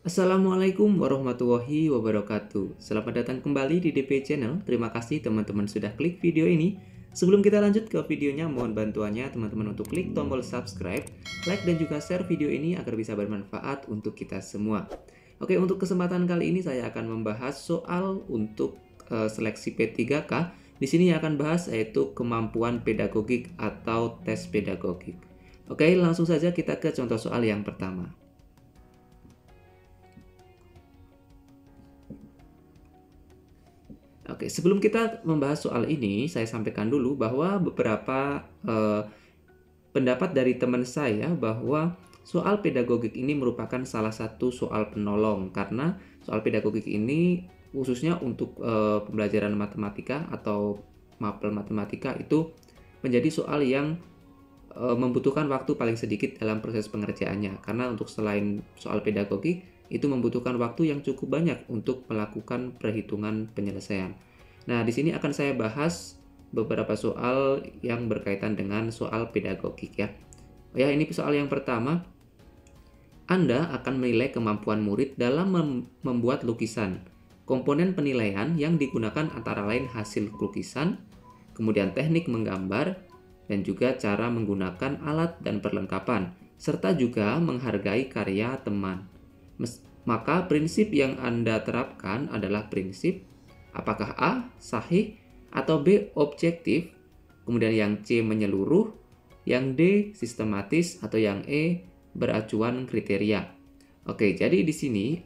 Assalamualaikum warahmatullahi wabarakatuh. Selamat datang kembali di DP Channel. Terima kasih teman-teman sudah klik video ini. Sebelum kita lanjut ke videonya, mohon bantuannya teman-teman untuk klik tombol subscribe, like dan juga share video ini agar bisa bermanfaat untuk kita semua. Oke, untuk kesempatan kali ini saya akan membahas soal untuk seleksi P3K. Di sini yang akan bahas yaitu kemampuan pedagogik atau tes pedagogik. Oke, langsung saja kita ke contoh soal yang pertama. Oke, sebelum kita membahas soal ini, saya sampaikan dulu bahwa beberapa pendapat dari teman saya bahwa soal pedagogik ini merupakan salah satu soal penolong karena soal pedagogik ini khususnya untuk pembelajaran matematika atau mapel matematika itu menjadi soal yang membutuhkan waktu paling sedikit dalam proses pengerjaannya karena untuk selain soal pedagogik itu membutuhkan waktu yang cukup banyak untuk melakukan perhitungan penyelesaian. Nah, di sini akan saya bahas beberapa soal yang berkaitan dengan soal pedagogik ya. Ya, ini soal yang pertama. Anda akan menilai kemampuan murid dalam membuat lukisan. Komponen penilaian yang digunakan antara lain hasil lukisan, kemudian teknik menggambar, dan juga cara menggunakan alat dan perlengkapan, serta juga menghargai karya teman. Maka prinsip yang Anda terapkan adalah prinsip apakah A sahih atau B objektif, kemudian yang C menyeluruh, yang D sistematis, atau yang E beracuan kriteria. Oke, jadi di sini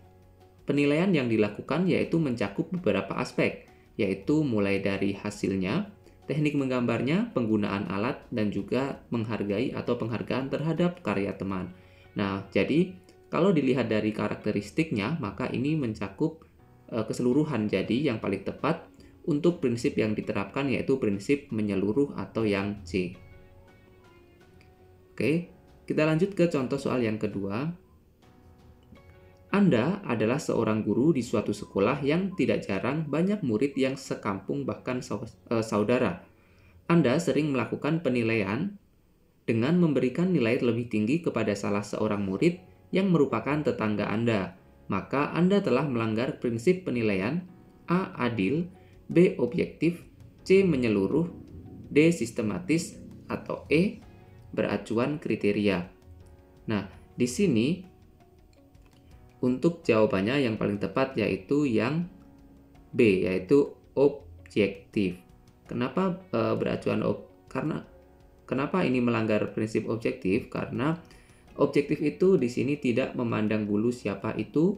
penilaian yang dilakukan yaitu mencakup beberapa aspek, yaitu mulai dari hasilnya, teknik menggambarnya, penggunaan alat, dan juga menghargai atau penghargaan terhadap karya teman. Nah, jadi kalau dilihat dari karakteristiknya, maka ini mencakup keseluruhan. Jadi yang paling tepat untuk prinsip yang diterapkan yaitu prinsip menyeluruh atau yang C. Oke, kita lanjut ke contoh soal yang kedua. Anda adalah seorang guru di suatu sekolah yang tidak jarang banyak murid yang sekampung bahkan saudara. Anda sering melakukan penilaian dengan memberikan nilai lebih tinggi kepada salah seorang murid yang merupakan tetangga Anda. Maka Anda telah melanggar prinsip penilaian A. Adil, B. Objektif, C. Menyeluruh, D. Sistematis, atau E. Beracuan kriteria. Nah, di sini untuk jawabannya yang paling tepat yaitu yang B, yaitu objektif. Kenapa kenapa ini melanggar prinsip objektif? Karena objektif itu di sini tidak memandang bulu siapa itu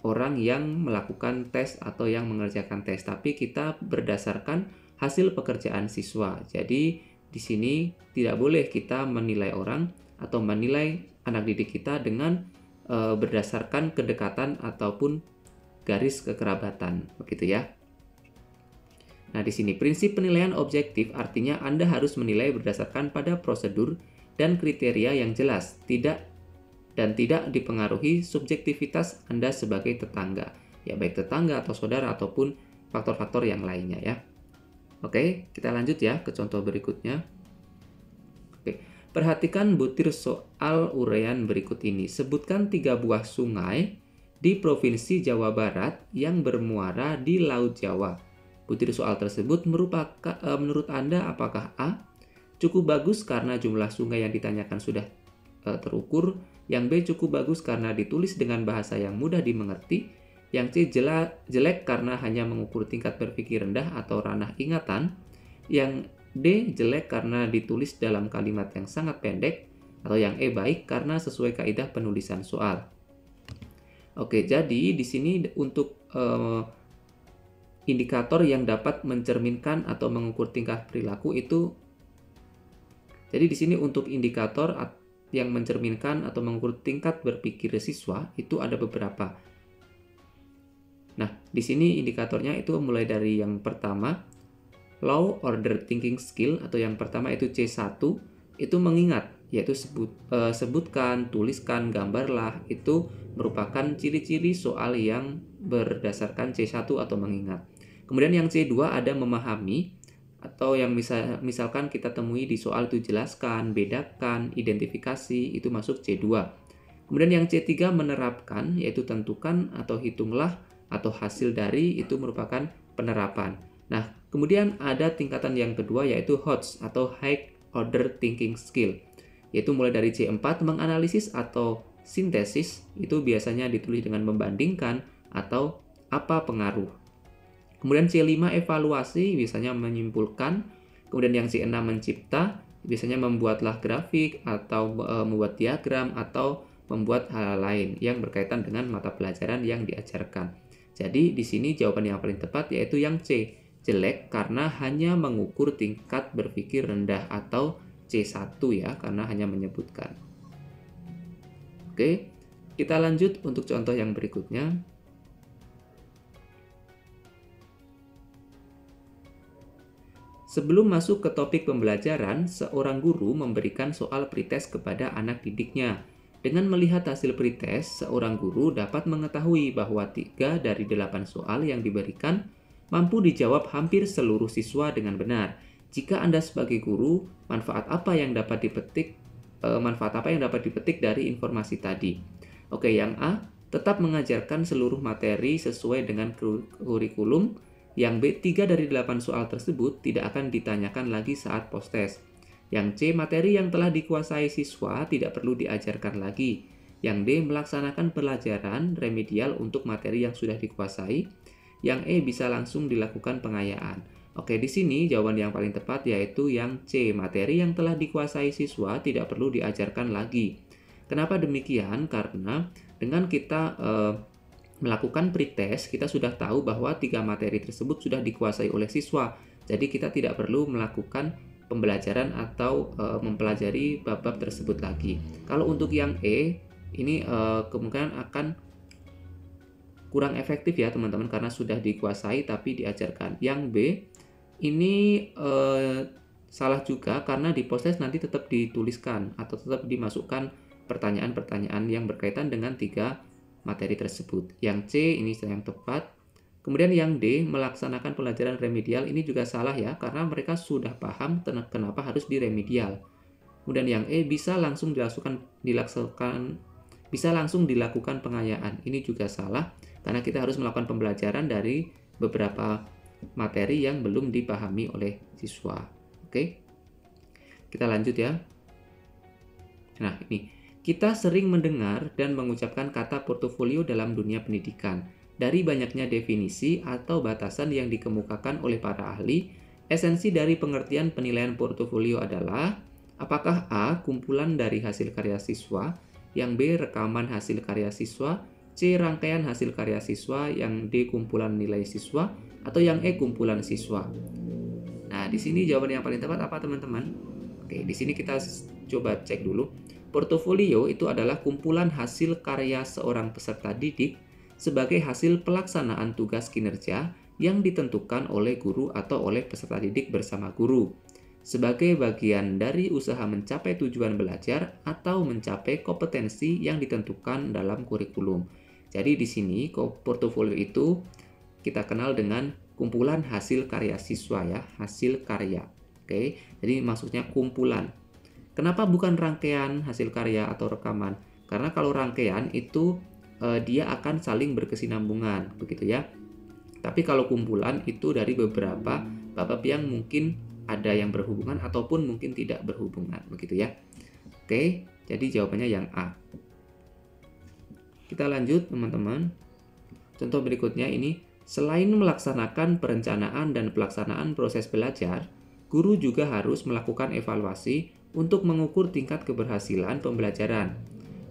orang yang melakukan tes atau yang mengerjakan tes, tapi kita berdasarkan hasil pekerjaan siswa. Jadi di sini tidak boleh kita menilai orang atau menilai anak didik kita dengan berdasarkan kedekatan ataupun garis kekerabatan, begitu ya. Nah, di sini prinsip penilaian objektif artinya Anda harus menilai berdasarkan pada prosedur dan kriteria yang jelas, tidak dipengaruhi subjektivitas Anda sebagai tetangga, ya baik tetangga atau saudara ataupun faktor-faktor yang lainnya ya. Oke, kita lanjut ya ke contoh berikutnya. Oke, perhatikan butir soal uraian berikut ini. Sebutkan 3 buah sungai di Provinsi Jawa Barat yang bermuara di Laut Jawa. Butir soal tersebut merupakan menurut Anda apakah A. Cukup bagus karena jumlah sungai yang ditanyakan sudah terukur, yang B cukup bagus karena ditulis dengan bahasa yang mudah dimengerti, yang C jelek karena hanya mengukur tingkat berpikir rendah atau ranah ingatan, yang D jelek karena ditulis dalam kalimat yang sangat pendek, atau yang E baik karena sesuai kaidah penulisan soal. Oke, jadi di sini untuk indikator yang dapat mencerminkan atau mengukur tingkah perilaku itu, jadi di sini untuk indikator yang mencerminkan atau mengukur tingkat berpikir siswa itu ada beberapa. Nah, di sini indikatornya itu mulai dari yang pertama, low order thinking skill, atau yang pertama itu C1, itu mengingat, yaitu sebutkan, tuliskan, gambarlah, itu merupakan ciri-ciri soal yang berdasarkan C1 atau mengingat. Kemudian yang C2 ada memahami, atau yang misalkan kita temui di soal itu jelaskan, bedakan, identifikasi, itu masuk C2. Kemudian yang C3 menerapkan, yaitu tentukan atau hitunglah atau hasil dari, itu merupakan penerapan. Nah, kemudian ada tingkatan yang kedua yaitu HOTS atau High Order Thinking Skill, yaitu mulai dari C4 menganalisis atau sintesis, itu biasanya ditulis dengan membandingkan atau apa pengaruh. Kemudian C5 evaluasi, biasanya menyimpulkan. Kemudian yang C6 mencipta, biasanya membuatlah grafik atau membuat diagram atau membuat hal lain yang berkaitan dengan mata pelajaran yang diajarkan. Jadi di sini jawaban yang paling tepat yaitu yang C, jelek karena hanya mengukur tingkat berpikir rendah, atau C1 ya, karena hanya menyebutkan. Oke, kita lanjut untuk contoh yang berikutnya. Sebelum masuk ke topik pembelajaran, seorang guru memberikan soal pretest kepada anak didiknya. Dengan melihat hasil pretest, seorang guru dapat mengetahui bahwa 3 dari 8 soal yang diberikan mampu dijawab hampir seluruh siswa dengan benar. Jika Anda sebagai guru, manfaat apa yang dapat dipetik dari informasi tadi? Oke, yang A, tetap mengajarkan seluruh materi sesuai dengan kurikulum. Yang B, 3 dari 8 soal tersebut tidak akan ditanyakan lagi saat post-test. Yang C, materi yang telah dikuasai siswa tidak perlu diajarkan lagi. Yang D, melaksanakan pelajaran remedial untuk materi yang sudah dikuasai. Yang E, bisa langsung dilakukan pengayaan. Oke, di sini jawaban yang paling tepat yaitu yang C, materi yang telah dikuasai siswa tidak perlu diajarkan lagi. Kenapa demikian? Karena dengan kita melakukan pretest, kita sudah tahu bahwa 3 materi tersebut sudah dikuasai oleh siswa. Jadi kita tidak perlu melakukan pembelajaran atau mempelajari bab-bab tersebut lagi. Kalau untuk yang E, ini kemungkinan akan kurang efektif ya teman-teman, karena sudah dikuasai tapi diajarkan. Yang B, ini salah juga karena di post-test nanti tetap dituliskan atau tetap dimasukkan pertanyaan-pertanyaan yang berkaitan dengan 3 materi tersebut. Yang C ini yang tepat. Kemudian yang D, melaksanakan pelajaran remedial, ini juga salah ya, karena mereka sudah paham kenapa harus diremedial. Kemudian yang E, bisa langsung dilakukan pengayaan. Ini juga salah, karena kita harus melakukan pembelajaran dari beberapa materi yang belum dipahami oleh siswa. Oke, kita lanjut ya. Nah, ini. Kita sering mendengar dan mengucapkan kata portofolio dalam dunia pendidikan. Dari banyaknya definisi atau batasan yang dikemukakan oleh para ahli, esensi dari pengertian penilaian portofolio adalah apakah A, kumpulan dari hasil karya siswa, yang B, rekaman hasil karya siswa, C, rangkaian hasil karya siswa, yang D, kumpulan nilai siswa, atau yang E, kumpulan siswa. Nah, di sini jawaban yang paling tepat apa teman-teman? Oke, di sini kita coba cek dulu. Portofolio itu adalah kumpulan hasil karya seorang peserta didik sebagai hasil pelaksanaan tugas kinerja yang ditentukan oleh guru atau oleh peserta didik bersama guru, sebagai bagian dari usaha mencapai tujuan belajar atau mencapai kompetensi yang ditentukan dalam kurikulum. Jadi di sini portofolio itu kita kenal dengan kumpulan hasil karya siswa ya, hasil karya. Oke, jadi maksudnya kumpulan. Kenapa bukan rangkaian hasil karya atau rekaman? Karena kalau rangkaian itu dia akan saling berkesinambungan, begitu ya. Tapi kalau kumpulan itu dari beberapa bab yang mungkin ada yang berhubungan ataupun mungkin tidak berhubungan, begitu ya. Oke, jadi jawabannya yang A. Kita lanjut teman-teman. Contoh berikutnya ini, selain melaksanakan perencanaan dan pelaksanaan proses belajar, guru juga harus melakukan evaluasi untuk mengukur tingkat keberhasilan pembelajaran.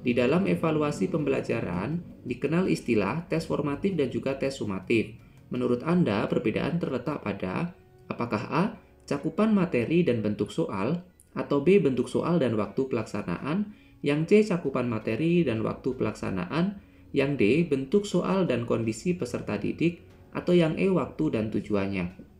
Di dalam evaluasi pembelajaran, dikenal istilah tes formatif dan juga tes sumatif. Menurut Anda, perbedaan terletak pada apakah A, cakupan materi dan bentuk soal, atau B, bentuk soal dan waktu pelaksanaan, yang C, cakupan materi dan waktu pelaksanaan, yang D, bentuk soal dan kondisi peserta didik, atau yang E, waktu dan tujuannya.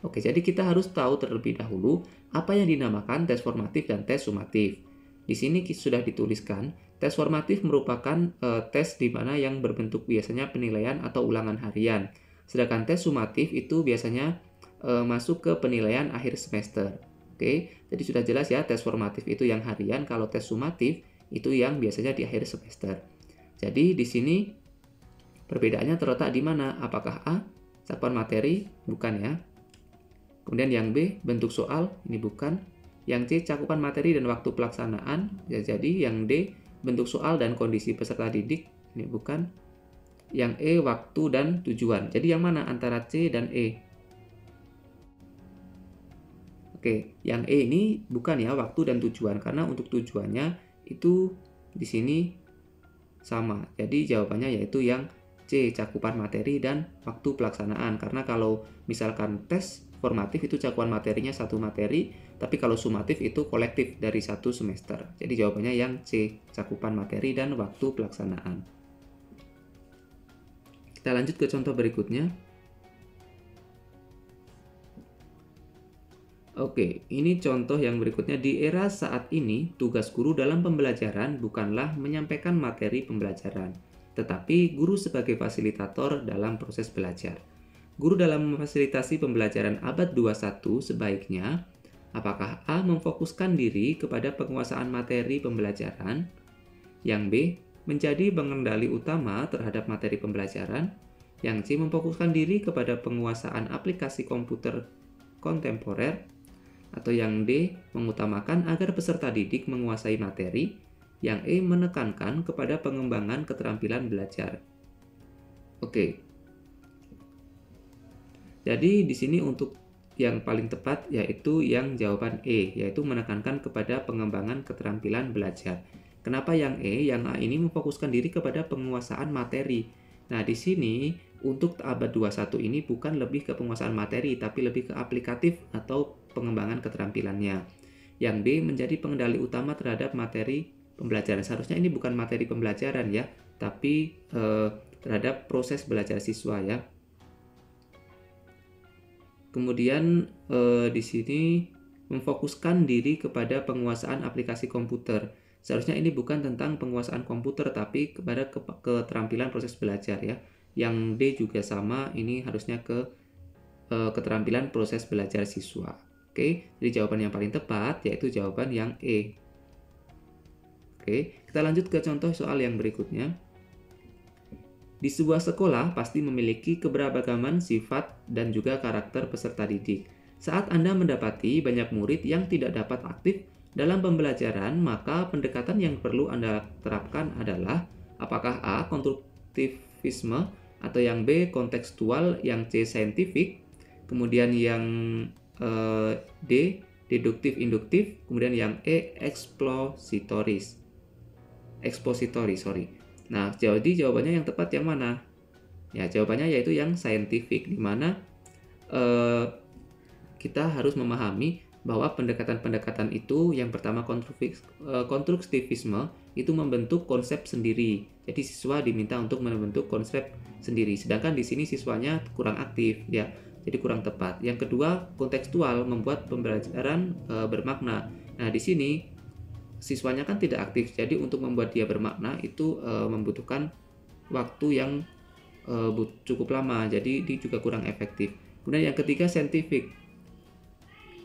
Oke, jadi kita harus tahu terlebih dahulu apa yang dinamakan tes formatif dan tes sumatif. Di sini sudah dituliskan, tes formatif merupakan tes di mana yang berbentuk biasanya penilaian atau ulangan harian. Sedangkan tes sumatif itu biasanya masuk ke penilaian akhir semester. Oke, jadi sudah jelas ya, tes formatif itu yang harian, kalau tes sumatif itu yang biasanya di akhir semester. Jadi di sini perbedaannya terletak di mana? Apakah A cakupan materi? Bukan ya. Kemudian yang B bentuk soal, ini bukan. Yang C cakupan materi dan waktu pelaksanaan, ya jadi yang D bentuk soal dan kondisi peserta didik, ini bukan. Yang E waktu dan tujuan. Jadi yang mana antara C dan E? Oke, yang E ini bukan ya waktu dan tujuan, karena untuk tujuannya itu di sini sama. Jadi jawabannya yaitu yang C, cakupan materi dan waktu pelaksanaan. Karena kalau misalkan tes formatif itu cakupan materinya satu materi, tapi kalau sumatif itu kolektif dari satu semester. Jadi jawabannya yang C, cakupan materi dan waktu pelaksanaan. Kita lanjut ke contoh berikutnya. Oke, ini contoh yang berikutnya. Di era saat ini, tugas guru dalam pembelajaran bukanlah menyampaikan materi pembelajaran, tetapi guru sebagai fasilitator dalam proses belajar. Guru dalam memfasilitasi pembelajaran abad 21 sebaiknya, apakah A. memfokuskan diri kepada penguasaan materi pembelajaran, yang B. menjadi pengendali utama terhadap materi pembelajaran, yang C. memfokuskan diri kepada penguasaan aplikasi komputer kontemporer, atau yang D. mengutamakan agar peserta didik menguasai materi, yang E. menekankan kepada pengembangan keterampilan belajar. Oke. Jadi di sini untuk yang paling tepat yaitu yang jawaban E, yaitu menekankan kepada pengembangan keterampilan belajar. Kenapa yang E? Yang A ini memfokuskan diri kepada penguasaan materi. Nah, di sini untuk abad 21 ini bukan lebih ke penguasaan materi, tapi lebih ke aplikatif atau pengembangan keterampilannya. Yang B menjadi pengendali utama terhadap materi pembelajaran. Seharusnya ini bukan materi pembelajaran ya, tapi terhadap proses belajar siswa ya. Kemudian di sini memfokuskan diri kepada penguasaan aplikasi komputer. Seharusnya ini bukan tentang penguasaan komputer, tapi kepada keterampilan proses belajar ya. Yang D juga sama, ini harusnya ke keterampilan proses belajar siswa. Oke, jadi jawaban yang paling tepat yaitu jawaban yang E. Oke, kita lanjut ke contoh soal yang berikutnya. Di sebuah sekolah pasti memiliki keberagaman sifat dan juga karakter peserta didik. Saat Anda mendapati banyak murid yang tidak dapat aktif dalam pembelajaran, maka pendekatan yang perlu Anda terapkan adalah apakah A. konstruktivisme, atau yang B. kontekstual, yang C. saintifik, kemudian yang D. deduktif-induktif, kemudian yang E. ekspository. Nah, jadi jawabannya yang tepat yang mana? Ya, jawabannya yaitu yang saintifik, di mana kita harus memahami bahwa pendekatan-pendekatan itu yang pertama konstruktivisme itu membentuk konsep sendiri. Jadi siswa diminta untuk membentuk konsep sendiri. Sedangkan di sini siswanya kurang aktif ya. Jadi kurang tepat. Yang kedua, kontekstual membuat pembelajaran bermakna. Nah, di sini siswanya kan tidak aktif. Jadi untuk membuat dia bermakna itu membutuhkan waktu yang cukup lama. Jadi dia juga kurang efektif. Kemudian yang ketiga, saintifik.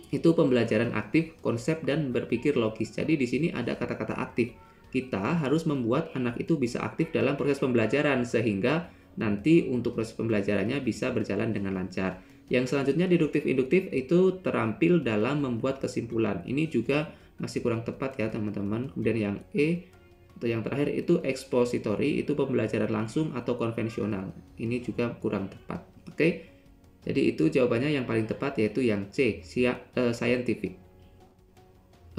Itu pembelajaran aktif, konsep dan berpikir logis. Jadi di sini ada kata-kata aktif. Kita harus membuat anak itu bisa aktif dalam proses pembelajaran sehingga nanti untuk proses pembelajarannya bisa berjalan dengan lancar. Yang selanjutnya deduktif-induktif itu terampil dalam membuat kesimpulan. Ini juga masih kurang tepat ya teman-teman. Kemudian yang E atau yang terakhir itu expository, itu pembelajaran langsung atau konvensional. Ini juga kurang tepat. Oke. Jadi itu jawabannya yang paling tepat yaitu yang C, scientific.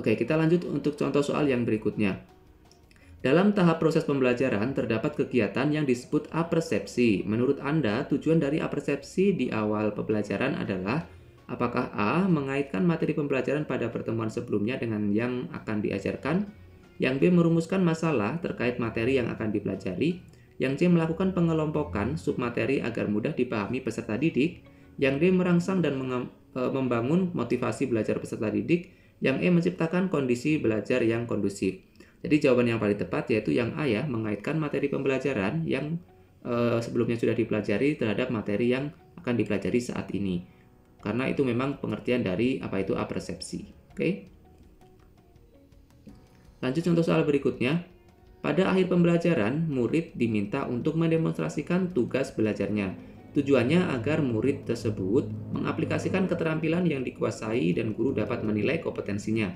Oke, kita lanjut untuk contoh soal yang berikutnya. Dalam tahap proses pembelajaran terdapat kegiatan yang disebut apersepsi. Menurut Anda, tujuan dari apersepsi di awal pembelajaran adalah apakah A. mengaitkan materi pembelajaran pada pertemuan sebelumnya dengan yang akan diajarkan, yang B. merumuskan masalah terkait materi yang akan dipelajari, yang C. melakukan pengelompokan submateri agar mudah dipahami peserta didik, yang D. merangsang dan membangun motivasi belajar peserta didik, yang E. menciptakan kondisi belajar yang kondusif. Jadi jawaban yang paling tepat yaitu yang A ya, mengaitkan materi pembelajaran yang sebelumnya sudah dipelajari terhadap materi yang akan dipelajari saat ini. Karena itu memang pengertian dari apa itu apersepsi. Oke. Lanjut contoh soal berikutnya. Pada akhir pembelajaran, murid diminta untuk mendemonstrasikan tugas belajarnya. Tujuannya agar murid tersebut mengaplikasikan keterampilan yang dikuasai dan guru dapat menilai kompetensinya.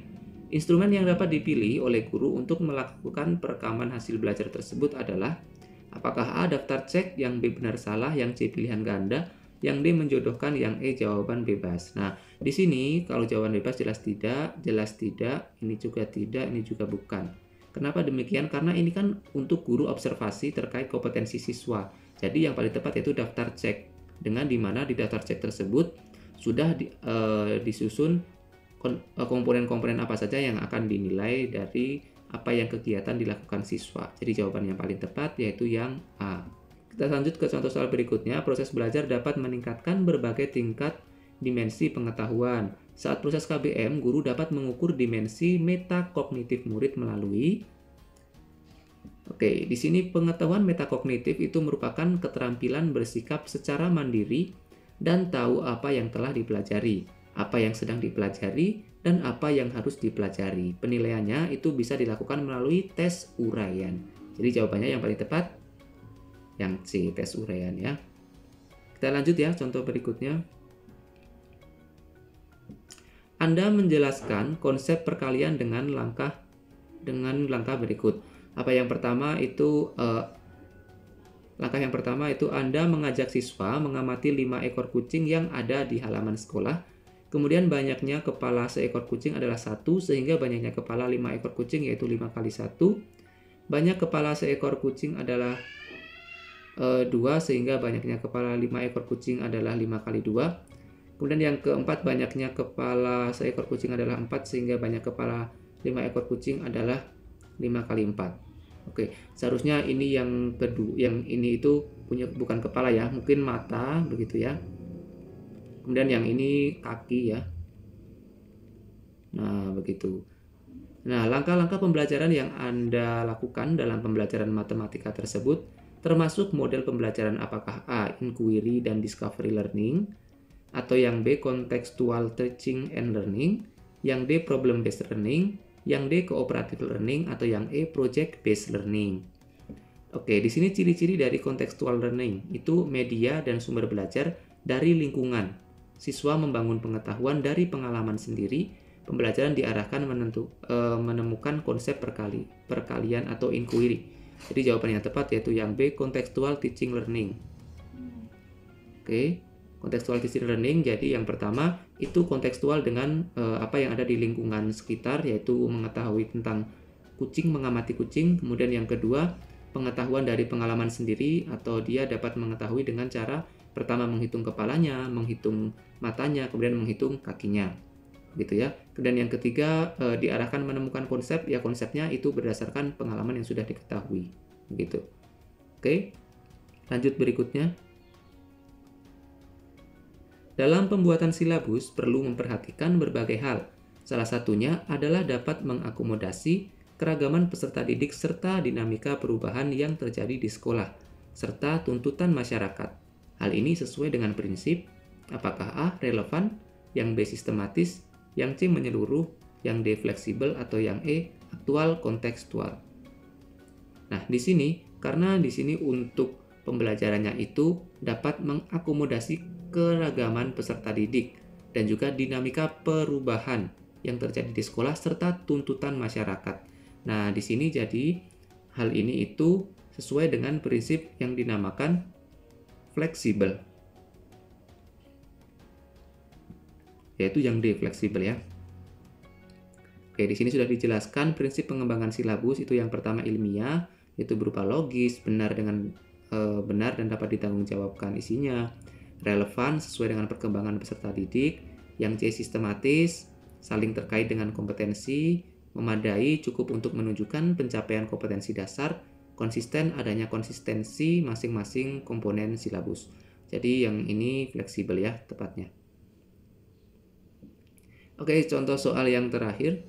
Instrumen yang dapat dipilih oleh guru untuk melakukan perekaman hasil belajar tersebut adalah apakah A. daftar cek, yang B. benar salah, yang C. pilihan ganda, yang D. menjodohkan, yang E. jawaban bebas. Nah, di sini kalau jawaban bebas jelas tidak, ini juga tidak, ini juga bukan. Kenapa demikian? Karena ini kan untuk guru observasi terkait kompetensi siswa. Jadi yang paling tepat yaitu daftar cek. Dengan dimana di daftar cek tersebut sudah disusun komponen-komponen apa saja yang akan dinilai dari apa yang kegiatan dilakukan siswa. Jadi jawaban yang paling tepat yaitu yang A. Kita lanjut ke contoh soal berikutnya. Proses belajar dapat meningkatkan berbagai tingkat dimensi pengetahuan. Saat proses KBM, guru dapat mengukur dimensi metakognitif murid melalui di sini pengetahuan metakognitif itu merupakan keterampilan bersikap secara mandiri dan tahu apa yang telah dipelajari, apa yang sedang dipelajari, dan apa yang harus dipelajari. Penilaiannya itu bisa dilakukan melalui tes uraian. Jadi jawabannya yang paling tepat yang C, tes uraian ya. Kita lanjut ya, contoh berikutnya. Anda menjelaskan konsep perkalian dengan langkah berikut. Langkah yang pertama itu Anda mengajak siswa mengamati 5 ekor kucing yang ada di halaman sekolah. Kemudian banyaknya kepala seekor kucing adalah 1, sehingga banyaknya kepala 5 ekor kucing yaitu 5 kali 1. Banyak kepala seekor kucing adalah 2, sehingga banyaknya kepala 5 ekor kucing adalah 5 kali 2. Kemudian yang keempat, banyaknya kepala seekor kucing adalah 4, sehingga banyak kepala 5 ekor kucing adalah 5 kali 4. Seharusnya ini yang kedua, yang ini itu bukan kepala ya, mungkin mata begitu ya. Kemudian yang ini kaki ya. Nah, begitu. Nah, langkah-langkah pembelajaran yang Anda lakukan dalam pembelajaran matematika tersebut termasuk model pembelajaran apakah A. inquiry dan discovery learning, atau yang B. contextual teaching and learning, yang D. problem based learning, yang D. cooperative learning, atau yang E. project based learning. Di sini ciri-ciri dari contextual learning itu media dan sumber belajar dari lingkungan. Siswa membangun pengetahuan dari pengalaman sendiri. Pembelajaran diarahkan menemukan konsep perkalian atau inquiry. Jadi jawaban yang tepat yaitu yang B. contextual teaching learning. Contextual teaching learning, jadi yang pertama itu kontekstual dengan apa yang ada di lingkungan sekitar, yaitu mengetahui tentang kucing, mengamati kucing. Kemudian yang kedua, pengetahuan dari pengalaman sendiri, atau dia dapat mengetahui dengan cara pertama menghitung kepalanya, menghitung matanya, kemudian menghitung kakinya. Gitu ya. Kemudian yang ketiga, diarahkan menemukan konsep, ya konsepnya itu berdasarkan pengalaman yang sudah diketahui. Begitu. Lanjut berikutnya. Dalam pembuatan silabus perlu memperhatikan berbagai hal. Salah satunya adalah dapat mengakomodasi keragaman peserta didik serta dinamika perubahan yang terjadi di sekolah, serta tuntutan masyarakat. Hal ini sesuai dengan prinsip apakah A. relevan, yang B. sistematis, yang C. menyeluruh, yang D. fleksibel, atau yang E. aktual kontekstual. Nah, di sini karena di sini untuk pembelajarannya itu dapat mengakomodasi keragaman peserta didik dan juga dinamika perubahan yang terjadi di sekolah serta tuntutan masyarakat. Nah, di sini jadi hal ini itu sesuai dengan prinsip yang dinamakan fleksibel. Yaitu yang D, fleksibel ya. Di sini sudah dijelaskan prinsip pengembangan silabus itu yang pertama ilmiah, yaitu berupa logis, benar dan dapat ditanggungjawabkan isinya. Relevan sesuai dengan perkembangan peserta didik. Yang C sistematis, saling terkait dengan kompetensi, memadai, cukup untuk menunjukkan pencapaian kompetensi dasar, konsisten, adanya konsistensi masing-masing komponen silabus. Jadi yang ini fleksibel ya tepatnya. Contoh soal yang terakhir.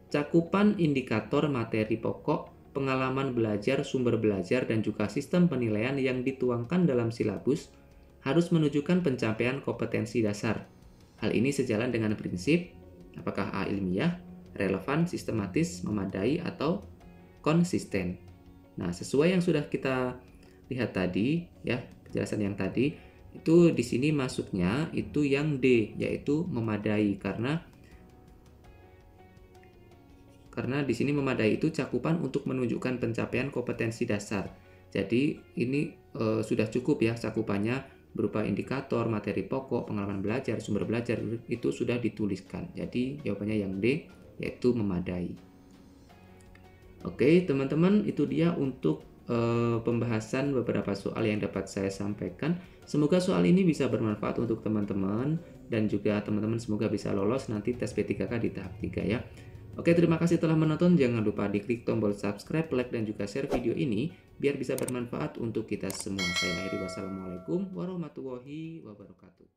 Cakupan indikator materi pokok, pengalaman belajar, sumber belajar, dan juga sistem penilaian yang dituangkan dalam silabus harus menunjukkan pencapaian kompetensi dasar. Hal ini sejalan dengan prinsip apakah A ilmiah, relevan, sistematis, memadai, atau konsisten. Nah, sesuai yang sudah kita lihat tadi ya, penjelasan yang tadi itu di sini masuknya itu yang D, yaitu memadai, karena di sini memadai itu cakupan untuk menunjukkan pencapaian kompetensi dasar. Jadi ini sudah cukup ya cakupannya, berupa indikator, materi pokok, pengalaman belajar, sumber belajar, itu sudah dituliskan. Jadi jawabannya yang D, yaitu memadai. Oke teman-teman, itu dia untuk pembahasan beberapa soal yang dapat saya sampaikan. Semoga soal ini bisa bermanfaat untuk teman-teman, dan juga teman-teman semoga bisa lolos nanti tes P3K di tahap 3 ya. Oke, terima kasih telah menonton. Jangan lupa diklik tombol subscribe, like, dan juga share video ini biar bisa bermanfaat untuk kita semua. Saya akhiri, wassalamualaikum warahmatullahi wabarakatuh.